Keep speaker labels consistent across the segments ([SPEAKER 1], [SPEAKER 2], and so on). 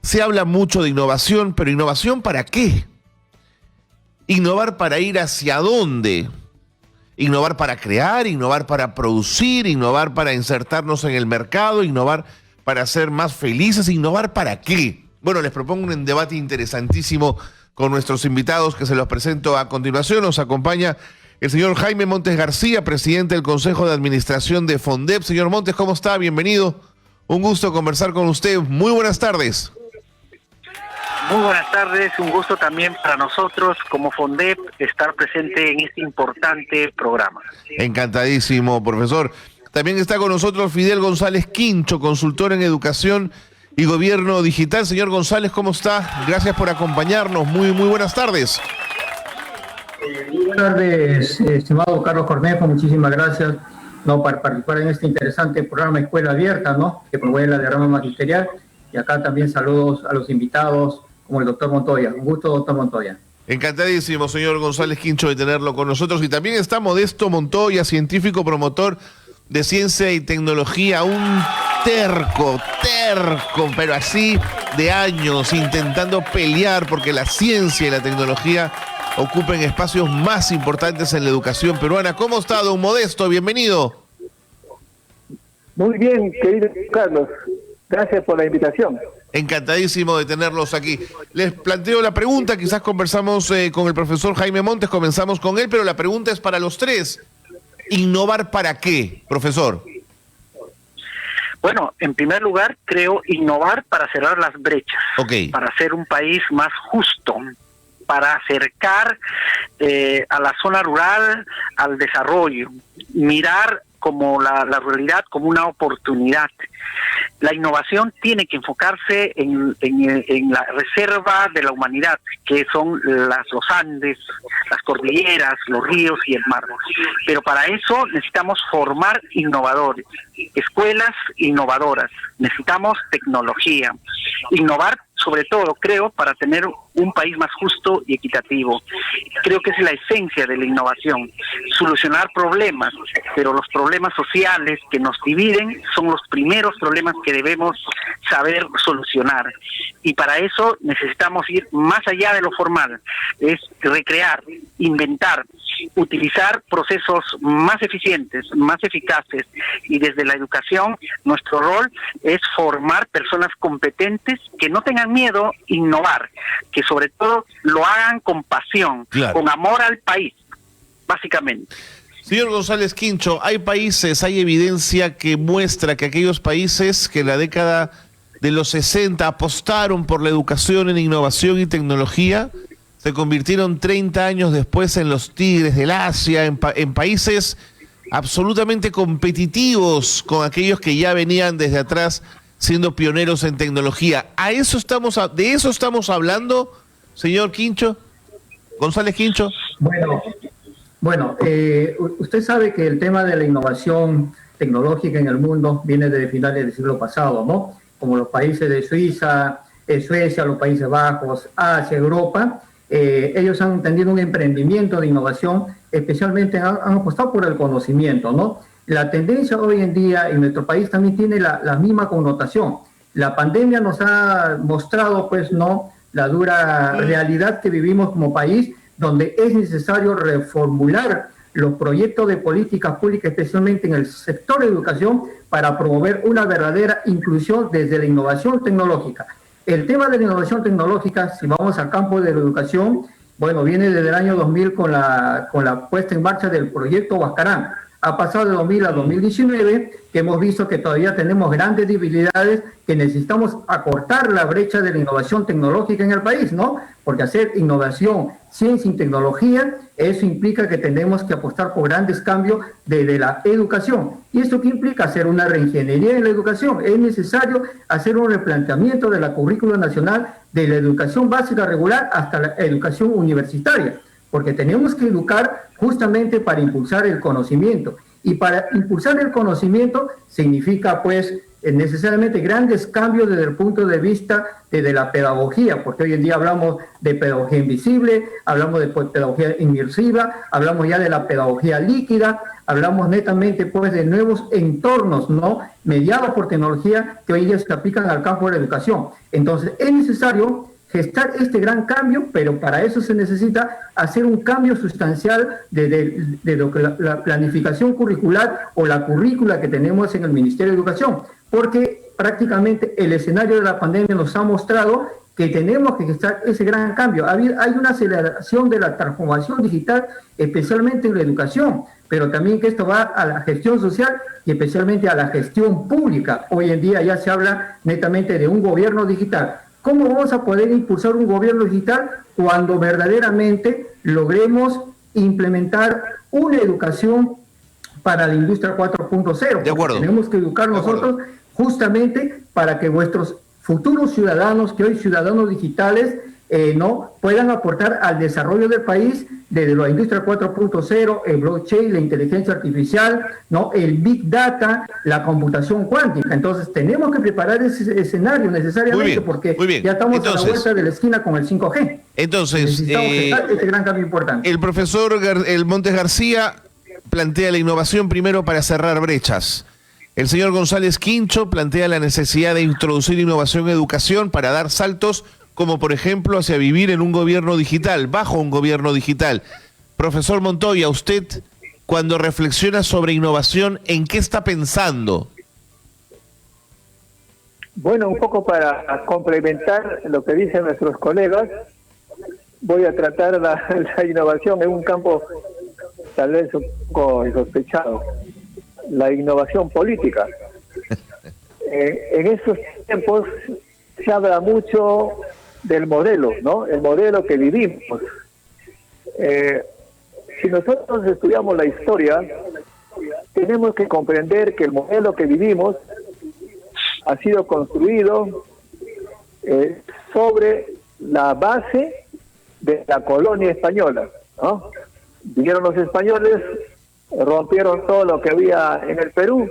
[SPEAKER 1] Se habla mucho de innovación, pero ¿innovación para qué? ¿Innovar para ir hacia dónde? ¿Innovar para crear? ¿Innovar para producir? ¿Innovar para insertarnos en el mercado? ¿Innovar para ser más felices? ¿Innovar para qué? Bueno, les propongo un debate interesantísimo con nuestros invitados que se los presento a continuación. Nos acompaña el señor Jaime Montes García, presidente del Consejo de Administración de FONDEP. Señor Montes, ¿cómo está? Bienvenido. Un gusto conversar con usted. Muy buenas tardes.
[SPEAKER 2] Muy buenas tardes, un gusto también para nosotros como FONDEP estar presente en este importante programa.
[SPEAKER 1] Encantadísimo, profesor. También está con nosotros Fidel González Quincho, consultor en educación y gobierno digital. Señor González, ¿cómo está? Gracias por acompañarnos. Muy buenas tardes.
[SPEAKER 3] Muy buenas tardes, estimado Carlos Cornejo, muchísimas gracias por participar en este interesante programa Escuela Abierta, que promueve la derrama magisterial. Y acá también saludos a los invitados, como el doctor Montoya. Un gusto, doctor Montoya.
[SPEAKER 1] Encantadísimo, señor González Quincho, de tenerlo con nosotros. Y también está Modesto Montoya, científico promotor de ciencia y tecnología, un terco, pero así de años, intentando pelear porque la ciencia y la tecnología ocupen espacios más importantes en la educación peruana. ¿Cómo está, don Modesto? Bienvenido.
[SPEAKER 4] Muy bien, querido Carlos. Gracias por la invitación.
[SPEAKER 1] Encantadísimo de tenerlos aquí. Les planteo la pregunta, quizás conversamos con el profesor Jaime Montes, comenzamos con él, pero la pregunta es para los tres. ¿Innovar para qué, profesor?
[SPEAKER 2] Bueno, en primer lugar, creo innovar para cerrar las brechas, para hacer un país más justo, para acercar a la zona rural al desarrollo, mirar como la realidad como una oportunidad. La innovación tiene que enfocarse en la reserva de la humanidad, que son los Andes, las cordilleras, los ríos y el mar. Pero para eso necesitamos formar innovadores, escuelas innovadoras, necesitamos tecnología, innovar sobre todo, creo, para tener un país más justo y equitativo. Creo que es la esencia de la innovación, solucionar problemas, pero los problemas sociales que nos dividen son los primeros problemas que debemos saber solucionar. Y para eso necesitamos ir más allá de lo formal, es recrear, inventar, utilizar procesos más eficientes, más eficaces, y desde la educación nuestro rol es formar personas competentes que no tengan miedo a innovar, que sobre todo lo hagan con pasión, con amor al país, básicamente.
[SPEAKER 1] Señor González Quincho, hay evidencia que muestra que aquellos países que en la década de los 60 apostaron por la educación en innovación y tecnología, se convirtieron 30 años después en los tigres del Asia, en países absolutamente competitivos con aquellos que ya venían desde atrás siendo pioneros en tecnología. ¿De eso estamos hablando, señor Quincho? ¿González Quincho?
[SPEAKER 3] Bueno, usted sabe que el tema de la innovación tecnológica en el mundo viene desde finales del siglo pasado, ¿no? Como los países de Suiza, Suecia, los Países Bajos, Asia, Europa. Ellos han tenido un emprendimiento de innovación, especialmente han apostado por el conocimiento, ¿no? La tendencia hoy en día en nuestro país también tiene la misma connotación. La pandemia nos ha mostrado, pues, ¿no?, la dura realidad que vivimos como país, donde es necesario reformular los proyectos de políticas públicas, especialmente en el sector de educación, para promover una verdadera inclusión desde la innovación tecnológica. El tema de la innovación tecnológica, si vamos al campo de la educación, bueno, viene desde el año 2000 con la puesta en marcha del proyecto Huascarán. Ha pasado de 2000 a 2019, que hemos visto que todavía tenemos grandes debilidades, que necesitamos acortar la brecha de la innovación tecnológica en el país, ¿no? Porque hacer innovación, ciencia y tecnología, eso implica que tenemos que apostar por grandes cambios de la educación. ¿Y esto qué implica? Hacer una reingeniería en la educación. Es necesario hacer un replanteamiento de la currícula nacional de la educación básica regular hasta la educación universitaria, porque tenemos que educar justamente para impulsar el conocimiento. Y para impulsar el conocimiento significa, pues, necesariamente grandes cambios desde el punto de vista de la pedagogía, porque hoy en día hablamos de pedagogía invisible, hablamos de pedagogía inmersiva, hablamos ya de la pedagogía líquida, hablamos netamente pues de nuevos entornos, ¿no?, mediados por tecnología que hoy en día se aplican al campo de la educación. Entonces es necesario gestar este gran cambio, pero para eso se necesita hacer un cambio sustancial de lo que la planificación curricular o la currícula que tenemos en el Ministerio de Educación, porque prácticamente el escenario de la pandemia nos ha mostrado que tenemos que gestar ese gran cambio. Hay una aceleración de la transformación digital, especialmente en la educación, pero también que esto va a la gestión social y especialmente a la gestión pública. Hoy en día ya se habla netamente de un gobierno digital. ¿Cómo vamos a poder impulsar un gobierno digital cuando verdaderamente logremos implementar una educación para la industria 4.0?
[SPEAKER 1] De acuerdo.
[SPEAKER 3] Tenemos que educar nosotros justamente para que vuestros futuros ciudadanos, que hoy ciudadanos digitales, no puedan aportar al desarrollo del país desde la industria 4.0, el blockchain, la inteligencia artificial, no, el big data, la computación cuántica. Entonces tenemos que preparar ese escenario necesariamente, porque ya estamos a la vuelta de la esquina con el 5G.
[SPEAKER 1] Entonces,
[SPEAKER 3] necesitamos este gran cambio importante.
[SPEAKER 1] El profesor Montes García plantea la innovación primero para cerrar brechas. El señor González Quincho plantea la necesidad de introducir innovación en educación para dar saltos, como por ejemplo hacia vivir en un gobierno digital, bajo un gobierno digital. Profesor Montoya, usted cuando reflexiona sobre innovación, ¿en qué está pensando?
[SPEAKER 4] Bueno, un poco para complementar lo que dicen nuestros colegas, voy a tratar la innovación en un campo tal vez un poco insospechado, la innovación política. En estos tiempos se habla mucho del modelo, ¿no? El modelo que vivimos. Si nosotros estudiamos la historia, tenemos que comprender que el modelo que vivimos ha sido construido sobre la base de la colonia española, ¿no? Vinieron los españoles, rompieron todo lo que había en el Perú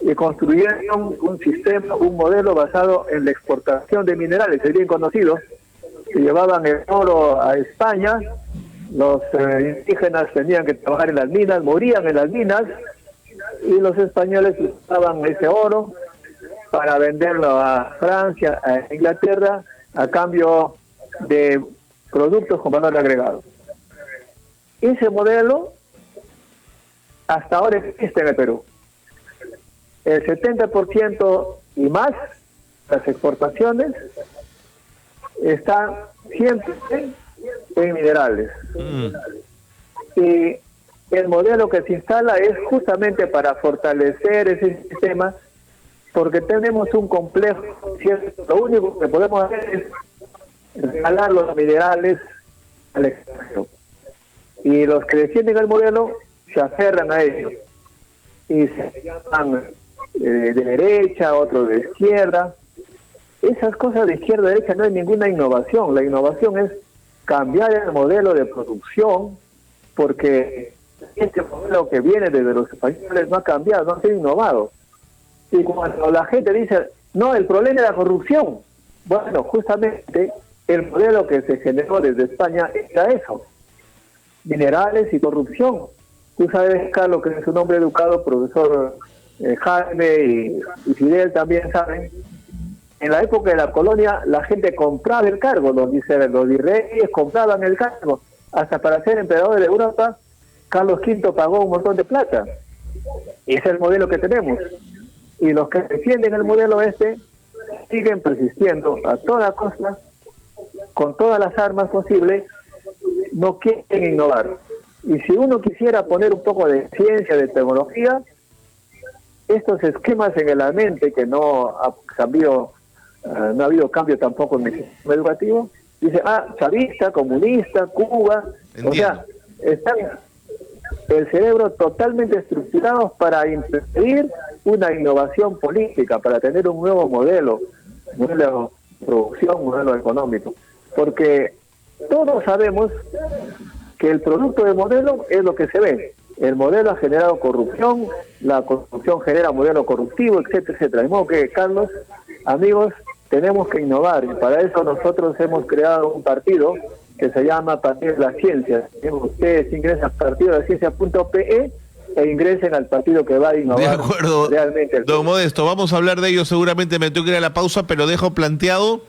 [SPEAKER 4] y construyeron un sistema, un modelo basado en la exportación de minerales, es bien conocido. Se llevaban el oro a España, los indígenas tenían que trabajar en las minas, morían en las minas, y los españoles usaban ese oro para venderlo a Francia, a Inglaterra, a cambio de productos con valor agregado. Ese modelo hasta ahora existe en el Perú. El 70% y más las exportaciones están siempre en minerales. Y el modelo que se instala es justamente para fortalecer ese sistema, porque tenemos un complejo, ¿cierto? Lo único que podemos hacer es regalar los minerales al extranjero. Y los que defienden el modelo se aferran a ello. Y se llaman de derecha, otros de izquierda. Esas cosas de izquierda a derecha no hay ninguna innovación. La innovación es cambiar el modelo de producción, porque este modelo que viene desde los españoles no ha cambiado, no ha sido innovado. Y cuando la gente dice, no, el problema es la corrupción, bueno, justamente el modelo que se generó desde España era eso, minerales y corrupción. Tú sabes, Carlos, que es un hombre educado, profesor Jaime y Fidel también saben, en la época de la colonia la gente compraba el cargo, los virreyes compraban el cargo, hasta para ser emperador de Europa, Carlos V pagó un montón de plata. Ese es el modelo que tenemos. Y los que defienden el modelo siguen persistiendo a toda costa, con todas las armas posibles, no quieren innovar. Y si uno quisiera poner un poco de ciencia, de tecnología, estos esquemas en la mente que no ha cambiado, no ha habido cambio tampoco en el sistema educativo, dice, chavista, comunista, Cuba, entiendo. O sea, están el cerebro totalmente estructurados para impedir una innovación política, para tener un nuevo modelo de producción, modelo económico. Porque todos sabemos que el producto del modelo es lo que se ve. El modelo ha generado corrupción, la corrupción genera modelo corruptivo, etcétera, etcétera. De modo que, Carlos, amigos, tenemos que innovar y para eso nosotros hemos creado un partido que se llama Partido de la Ciencia. Ustedes ingresan a partidodelaCiencia.pe e ingresen al partido que va a innovar.
[SPEAKER 1] De acuerdo,
[SPEAKER 4] realmente.
[SPEAKER 1] Don Modesto, vamos a hablar de ello, seguramente me tengo que ir a la pausa, pero dejo planteado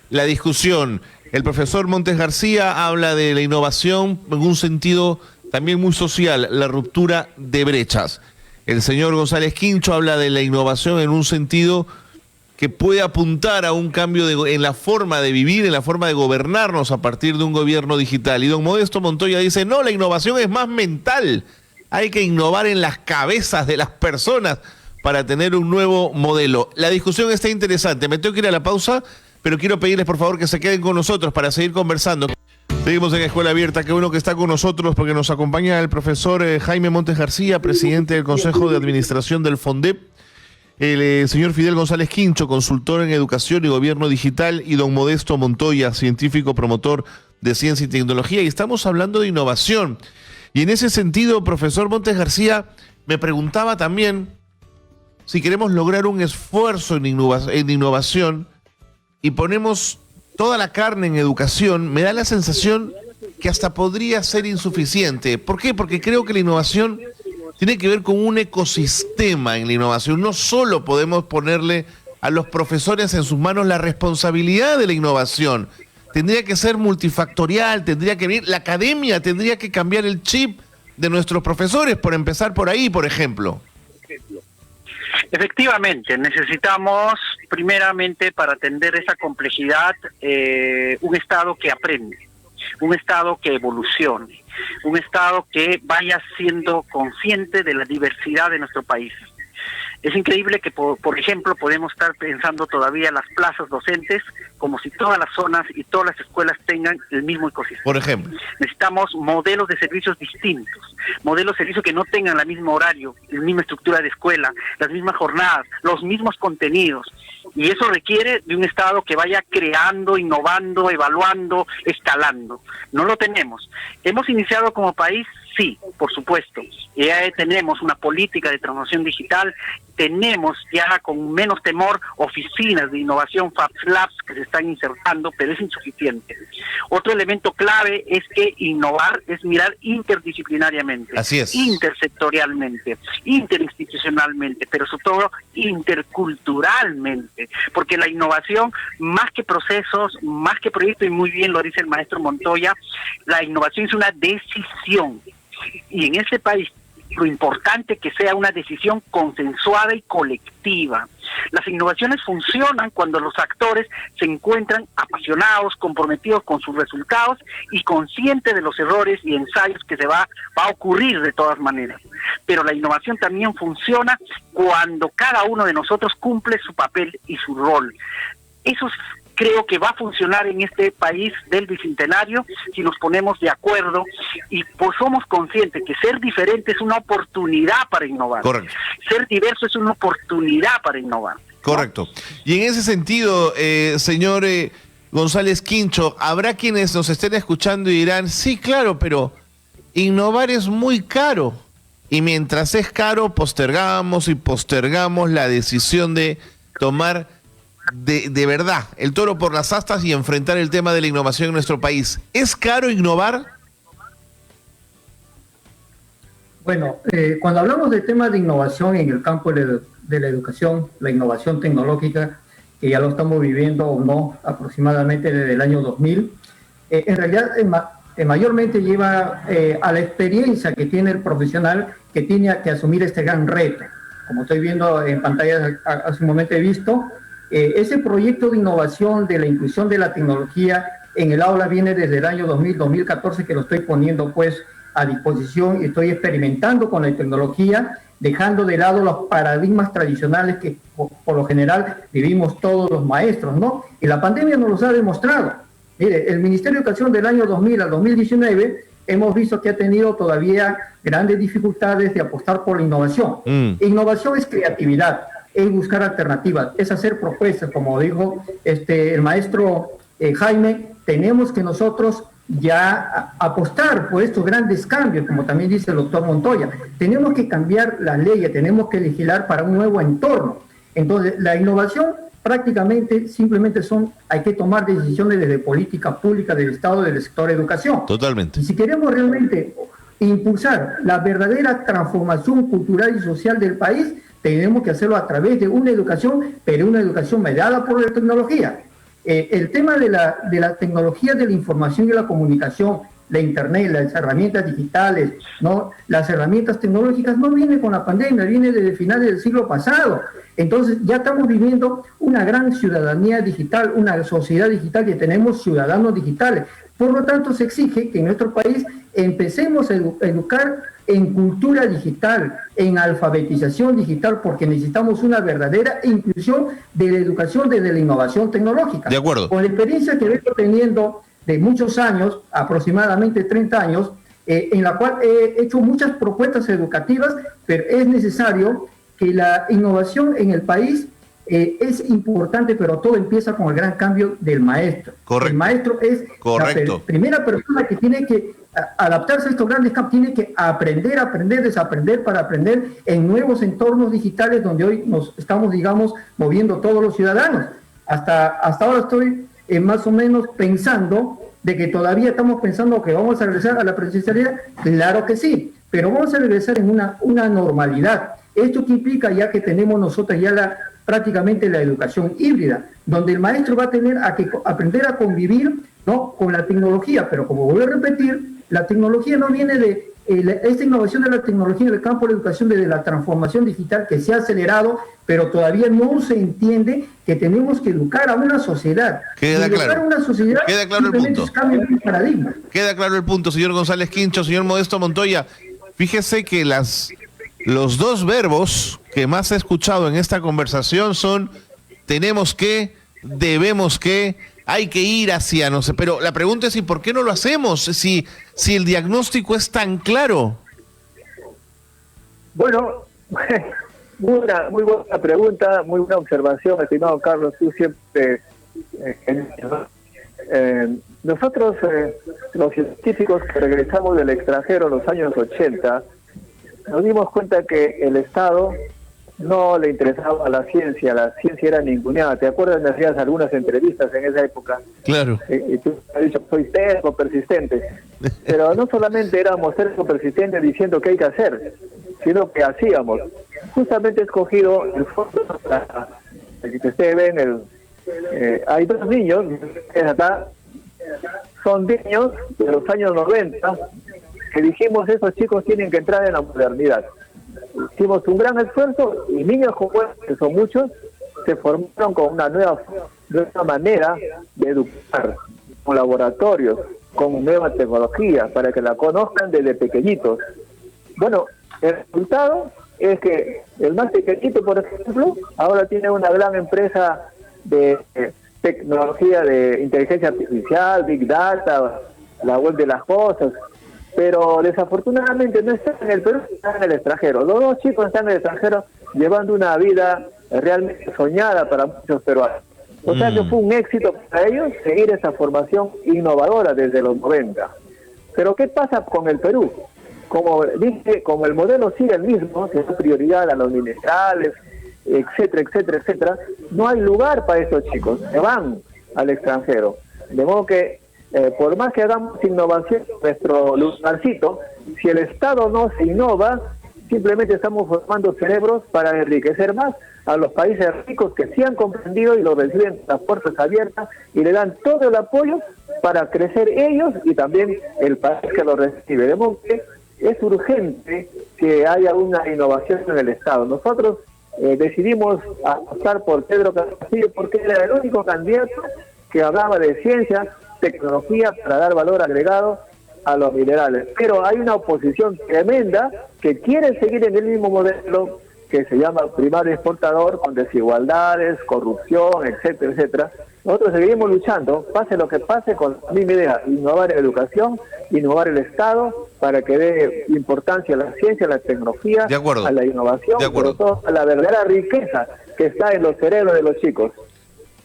[SPEAKER 1] la discusión. El profesor Montes García habla de la innovación en un sentido también muy social, la ruptura de brechas. El señor González Quincho habla de la innovación en un sentido que puede apuntar a un cambio en la forma de vivir, en la forma de gobernarnos a partir de un gobierno digital. Y don Modesto Montoya dice, no, la innovación es más mental. Hay que innovar en las cabezas de las personas para tener un nuevo modelo. La discusión está interesante. Me tengo que ir a la pausa, pero quiero pedirles por favor que se queden con nosotros para seguir conversando. Seguimos en Escuela Abierta. Qué bueno que está con nosotros porque nos acompaña el profesor Jaime Montes García, presidente del Consejo de Administración del FONDEP, el señor Fidel González Quincho, consultor en educación y gobierno digital, y don Modesto Montoya, científico promotor de ciencia y tecnología. Y estamos hablando de innovación. Y en ese sentido, profesor Montes García, me preguntaba también si queremos lograr un esfuerzo en innovación y ponemos toda la carne en educación, me da la sensación que hasta podría ser insuficiente. ¿Por qué? Porque creo que la innovación tiene que ver con un ecosistema en la innovación. No solo podemos ponerle a los profesores en sus manos la responsabilidad de la innovación. Tendría que ser multifactorial, tendría que venir, la academia tendría que cambiar el chip de nuestros profesores, por empezar por ahí, por ejemplo.
[SPEAKER 2] Efectivamente, necesitamos primeramente para atender esa complejidad un Estado que aprende, un Estado que evolucione, un Estado que vaya siendo consciente de la diversidad de nuestro país. Es increíble que, por ejemplo, podemos estar pensando todavía las plazas docentes como si todas las zonas y todas las escuelas tengan el mismo ecosistema.
[SPEAKER 1] Por ejemplo.
[SPEAKER 2] Necesitamos modelos de servicios distintos, modelos de servicios que no tengan el mismo horario, la misma estructura de escuela, las mismas jornadas, los mismos contenidos. Y eso requiere de un Estado que vaya creando, innovando, evaluando, escalando. No lo tenemos. ¿Hemos iniciado como país? Sí, por supuesto. Ya tenemos una política de transformación digital, tenemos ya con menos temor oficinas de innovación, Fab Labs, que se están insertando, pero es insuficiente. Otro elemento clave es que innovar es mirar interdisciplinariamente,
[SPEAKER 1] así es,
[SPEAKER 2] intersectorialmente, interinstitucionalmente, pero sobre todo interculturalmente, porque la innovación, más que procesos, más que proyectos, y muy bien lo dice el maestro Montoya, la innovación es una decisión. Y en este país, lo importante que sea una decisión consensuada y colectiva. Las innovaciones funcionan cuando los actores se encuentran apasionados, comprometidos con sus resultados y conscientes de los errores y ensayos que se va a ocurrir de todas maneras. Pero la innovación también funciona cuando cada uno de nosotros cumple su papel y su rol. Eso creo que va a funcionar en este país del Bicentenario si nos ponemos de acuerdo y pues somos conscientes que ser diferente es una oportunidad para innovar.
[SPEAKER 1] Correcto.
[SPEAKER 2] Ser diverso es una oportunidad para innovar.
[SPEAKER 1] Correcto. Y en ese sentido, señor González Quincho, habrá quienes nos estén escuchando y dirán, sí, claro, pero innovar es muy caro. Y mientras es caro, postergamos y postergamos la decisión de tomar de verdad el toro por las astas y enfrentar el tema de la innovación en nuestro país. ¿Es caro innovar?
[SPEAKER 3] Bueno, cuando hablamos del tema de innovación en el campo de la educación, la innovación tecnológica, que ya lo estamos viviendo o no aproximadamente desde el año 2000, en realidad mayormente lleva a la experiencia que tiene el profesional que tiene que asumir este gran reto. Como estoy viendo en pantalla, hace un momento he visto, ese proyecto de innovación de la inclusión de la tecnología en el aula viene desde el año 2000-2014 que lo estoy poniendo pues a disposición y estoy experimentando con la tecnología, dejando de lado los paradigmas tradicionales que por lo general vivimos todos los maestros, ¿no? Y la pandemia nos los ha demostrado. Mire, el Ministerio de Educación del año 2000 al 2019 hemos visto que ha tenido todavía grandes dificultades de apostar por la innovación. Innovación es creatividad, es buscar alternativas, es hacer propuestas, como dijo el maestro Jaime, tenemos que nosotros ya apostar por estos grandes cambios, como también dice el doctor Montoya. Tenemos que cambiar las leyes, tenemos que legislar para un nuevo entorno. Entonces, la innovación prácticamente simplemente hay que tomar decisiones desde política pública del Estado, del sector de educación.
[SPEAKER 1] Totalmente.
[SPEAKER 3] Y si queremos realmente impulsar la verdadera transformación cultural y social del país, tenemos que hacerlo a través de una educación, pero una educación mediada por la tecnología. El tema de la tecnología de la información y la comunicación, la Internet, las herramientas digitales, ¿no? Las herramientas tecnológicas no viene con la pandemia, viene desde finales del siglo pasado. Entonces ya estamos viviendo una gran ciudadanía digital, una sociedad digital, y tenemos ciudadanos digitales. Por lo tanto, se exige que en nuestro país empecemos a educar en cultura digital, en alfabetización digital, porque necesitamos una verdadera inclusión de la educación desde la innovación tecnológica.
[SPEAKER 1] De acuerdo.
[SPEAKER 3] Con la experiencia que vengo teniendo de muchos años, aproximadamente 30 años, en la cual he hecho muchas propuestas educativas, pero es necesario que la innovación en el país es importante, pero todo empieza con el gran cambio del maestro.
[SPEAKER 1] Correcto.
[SPEAKER 3] El maestro es la primera persona que tiene que adaptarse a estos grandes cambios, tiene que aprender, desaprender para aprender en nuevos entornos digitales donde hoy nos estamos, digamos, moviendo todos los ciudadanos. Hasta ahora estoy más o menos pensando de que todavía estamos pensando que vamos a regresar a la presencialidad. Claro que sí, pero vamos a regresar en una normalidad. Esto que implica ya que tenemos nosotros ya prácticamente la educación híbrida, donde el maestro va a tener que aprender a convivir, ¿no?, con la tecnología, pero como voy a repetir, la tecnología no viene de esta innovación de la tecnología en el campo de la educación, desde la transformación digital que se ha acelerado, pero todavía no se entiende que tenemos que educar a una sociedad.
[SPEAKER 1] Queda claro.
[SPEAKER 3] A una sociedad,
[SPEAKER 1] queda claro el punto.
[SPEAKER 3] El paradigma.
[SPEAKER 1] Queda claro el punto, señor González Quincho, señor Modesto Montoya. Fíjese que los dos verbos que más he escuchado en esta conversación son tenemos que, debemos que, hay que ir hacia, no sé, pero la pregunta es, ¿y por qué no lo hacemos? Si el diagnóstico es tan claro.
[SPEAKER 4] Bueno, muy buena pregunta, muy buena observación, estimado Carlos, tú siempre... nosotros, los científicos que regresamos del extranjero en los años 80, nos dimos cuenta que el Estado no le interesaba la ciencia era ninguneada. ¿Te acuerdas? Me hacías algunas entrevistas en esa época.
[SPEAKER 1] Claro.
[SPEAKER 4] Y tú has dicho, soy terco, persistente. Pero no solamente éramos terco, persistentes diciendo qué hay que hacer, sino que hacíamos. Justamente he escogido el fondo para que ustedes ven, hay dos niños, acá, son niños de los años 90, que dijimos, esos chicos tienen que entrar en la modernidad. Hicimos un gran esfuerzo y niños como estos, que son muchos, se formaron con una nueva manera de educar, con laboratorios, con nueva tecnología, para que la conozcan desde pequeñitos. Bueno, el resultado es que el más pequeñito, por ejemplo, ahora tiene una gran empresa de tecnología de inteligencia artificial, Big Data, la web de las cosas, pero desafortunadamente no están en el Perú, están en el extranjero. Los dos chicos están en el extranjero llevando una vida realmente soñada para muchos peruanos. O sea que fue un éxito para ellos seguir esa formación innovadora desde los 90. Pero ¿qué pasa con el Perú? Como dije, como el modelo sigue el mismo, que es prioridad a los minerales, etcétera, etcétera, etcétera, no hay lugar para estos chicos, se van al extranjero. De modo que por más que hagamos innovación en nuestro lugarcito, si el Estado no se innova, simplemente estamos formando cerebros para enriquecer más a los países ricos que sí han comprendido y lo reciben las puertas abiertas y le dan todo el apoyo para crecer ellos y también el país que lo recibe. De modo que es urgente que haya una innovación en el Estado. Nosotros decidimos apostar por Pedro Castillo porque era el único candidato que hablaba de ciencia, tecnología para dar valor agregado a los minerales. Pero hay una oposición tremenda que quiere seguir en el mismo modelo que se llama primario exportador, con desigualdades, corrupción, etcétera, etcétera. Nosotros seguimos luchando, pase lo que pase, con la misma idea, innovar en educación, innovar el Estado, para que dé importancia a la ciencia, a la tecnología, a la innovación, pero todo a la verdadera riqueza que está en los cerebros de los chicos.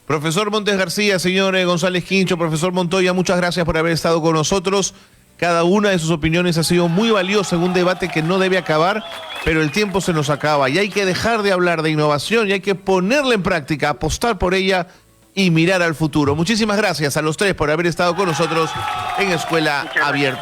[SPEAKER 1] Profesor Montes García, señor González Quincho, profesor Montoya, muchas gracias por haber estado con nosotros. Cada una de sus opiniones ha sido muy valiosa en un debate que no debe acabar, pero el tiempo se nos acaba y hay que dejar de hablar de innovación y hay que ponerla en práctica, apostar por ella y mirar al futuro. Muchísimas gracias a los tres por haber estado con nosotros en Escuela Abierta.